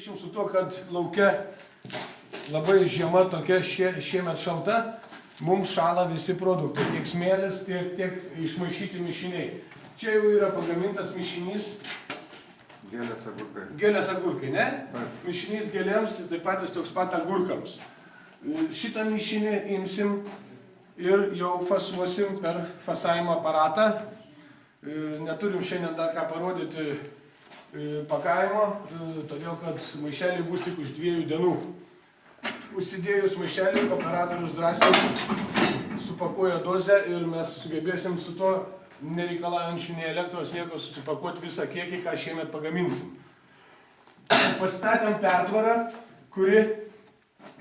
Ryšium su to, kad laukia labai žiema tokia šiemet šalta, mums šąla visi produktai, tiek smėlis, tiek išmaišyti mišiniai. Čia jau yra pagamintas mišinys. Gėlės agurkai. Gėlės agurkai, ne? Mišinys gėlėms, taip pat jis toks pat agurkams. Šitą mišinį imsim ir jau fasuosim per fasavimo aparatą. Neturim šiandien dar ką parodyti pakavimo, todėl kad maišelį bus tik už 2 dienų. Užsidėjus maišelį, operatorius drąsiai supakuoja dozę ir mes sugebėsim su to nereikalaujančių nei elektros nieko susipakuoti visą kiekį, ką šiemet pagaminsim. Pastatėm pertvarą, kuri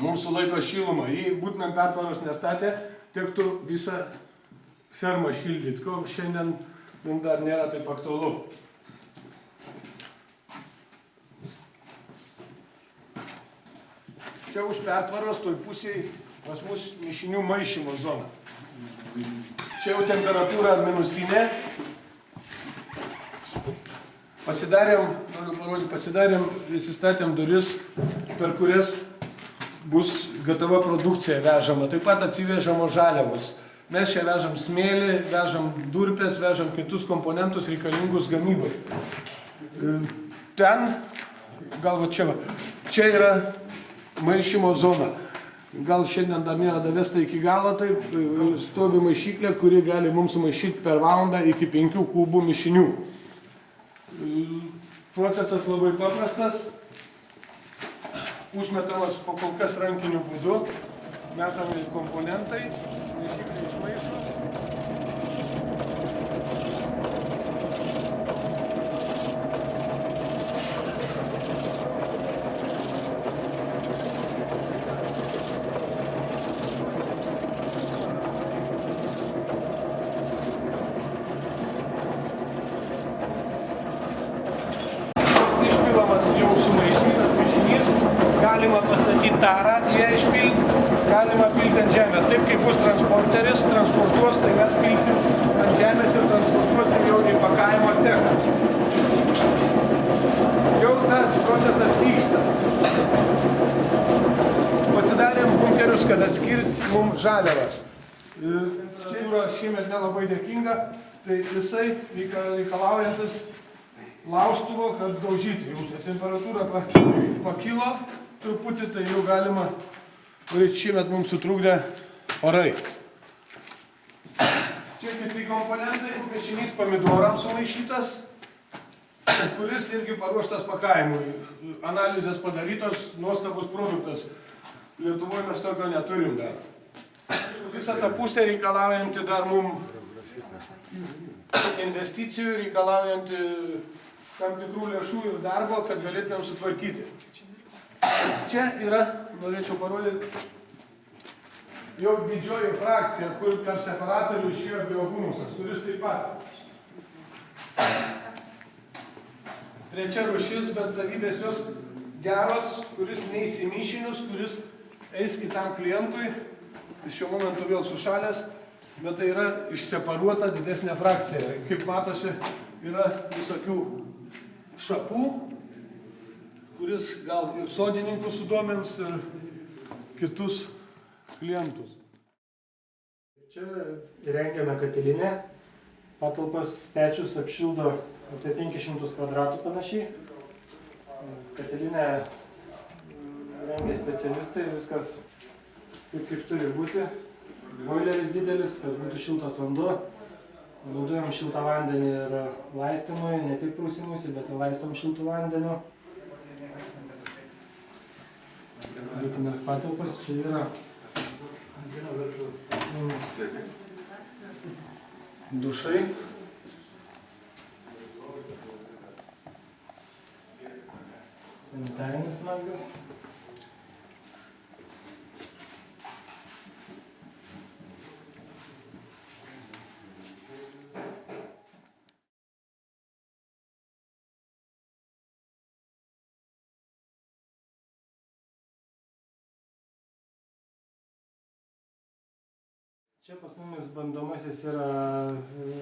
mums sulaiko šilumą. Jei būtumėm pertvaros nestatę, tektų visą fermą šildyti, ko šiandien mums dar nėra taip aktualu. Čia už pertvaros toj pusėje pas mus mišinių maišymo zona. Čia jau temperatūra minusinė. Pasidarėm, įsistatėm duris, per kurias bus gatava produkcija vežama. Taip pat atsivežamos žaliavos. Mes čia vežam smėlį, vežam durpės, vežam kitus komponentus reikalingus gamybai. Ten, gal va čia yra maišymo zona. Gal šiandien dar nėra davesta iki galo, taip stovi maišyklė, kuri gali mums sumaišyti per valandą iki 5 kubų mišinių. Procesas labai paprastas. Užmetamas po kol kas rankiniu būdu. Metami komponentai, maišyklė išmaišo. Jau sumaišytas mišinys, galima pastatyti tarą, ją išpilti, galima pilti ant žemės. Taip kaip bus transporteris, transportuos, tai mes pilsim ant žemės ir transportuosim jau į pakavimo cechą. Jau tas procesas vyksta. Pasidarėm bunkerius, kad atskirti mums žaliavas. Temperatūra šiemet nelabai dėkinga, tai visai reikalaujantis laužtuvo, kad daužyti. Jau temperatūra pakilo truputį, tai jau galima, kuris šiemet mums sutrukdė orai. Čia kiti komponentai, mišinys pomidorams sumaišytas, kuris irgi paruoštas pakavimui. Analizės padarytos, nuostabus produktas. Lietuvoje mes tokio neturim dar. Visą tą pusę reikalaujanti dar mums investicijų, reikalaujanti tam tikrų lėšų ir darbo, kad galėtumėm sutvarkyti. Čia yra, norėčiau parodyti, jau didžioji frakcija, kur per separatorių išėjo biohumusas, kuris taip pat. Trečia rūšis, bet savybės jos geros, kuris neis į mišinius, kuris eis kitam klientui. Šiuo momentu vėl sušalęs, bet tai yra išseparuota didesnė frakcija. Kaip matosi, yra visokių šapų, kuris gal ir sodininkus sudomins ir kitus klientus. Čia įrengiame katilinę, patalpas pečius apšildo apie 500 kvadratų panašiai. Katilinę rengia specialistai, viskas taip kaip turi būti. Boileris didelis, kad būtų šiltas vanduo. Naudojam šiltą vandenį ir laistymui, ne tik prausimuisi, bet ir laistom šiltų vandeniu. Būtinės patalpos, čia yra dušai. Sanitarinis mazgas. Čia pas mumis bandomasis yra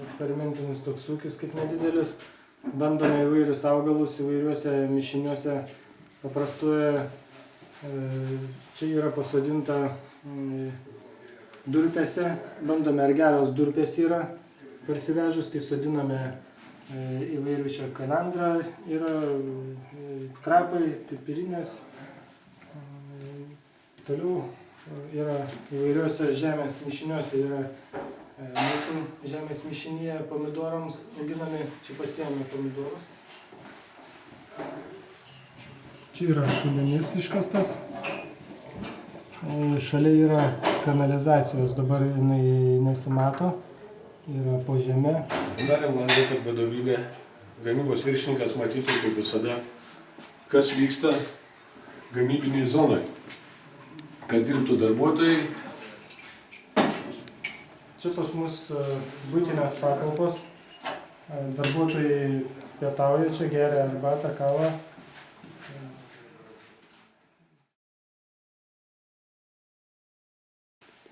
eksperimentinis toks ūkis, kaip nedidelis. Bandome įvairius augalus įvairiuose mišiniuose paprastoje, čia yra pasodinta durpėse, bandome ar geros durpės yra parsivežus, tai sodiname įvairių čia kalendrą, yra krapai, pipirinės, toliau yra įvairiuose žemės mišiniuose, yra mūsų žemės mišinyje pomidorams auginami, čia pasiėmė pomidorus. Čia yra šulinys iškastas, šalia yra kanalizacijos, dabar jinai nesimato, yra po žeme. Darėm landą, kad vadovybė, gamybos viršininkas matytų, kaip visada, kas vyksta gamybiniai zonai, kad dirbtų darbuotojai. Čia pas mus buitinės patalpos, darbuotojai pietauja čia, geria arbatą, kavą.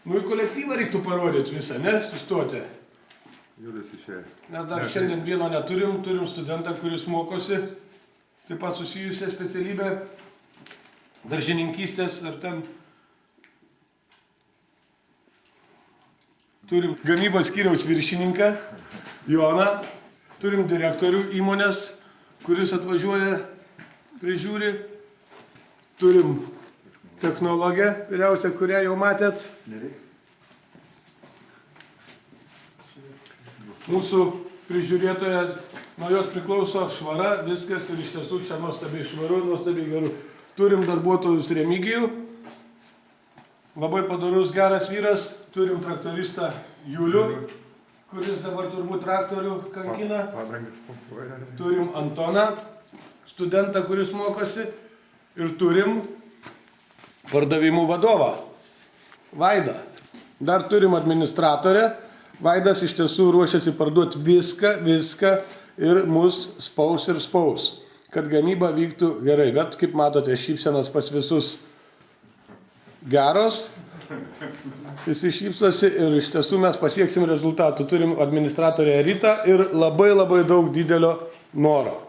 Nu, į kolektyvą reiktų parodyti visą, ne? Sustoti. Julius išėjo. Mes dar šiandien vieno neturim, turim studentą, kuris mokosi, taip pat susijusią specialybę, daržininkystės ar ten. Turim gamybos skyriaus viršininką, Joną, turim direktorių įmonės, kuris atvažiuoja, prižiūri, turim technologę vyriausią, kurią jau matėt. Mūsų prižiūrėtoja, nuo jos priklauso švara, viskas ir iš tiesų čia nuostabiai švaru, nuostabiai geru. Turim darbuotojus Remigijų, labai padorus geras vyras, turim traktoristą Julių, kuris dabar turbūt traktorių kankina. Turim Antoną, studentą, kuris mokosi, ir turim pardavimų vadovą, Vaidą. Dar turim administratorę. Vaidas iš tiesų ruošiasi parduoti viską ir mus spaus ir spaus, kad gamyba vyktų gerai. Bet, kaip matote, šypsenos pas visus geros, visi šypsosi ir iš tiesų mes pasieksim rezultatų. Turim administratorę Ritą ir labai daug didelio noro.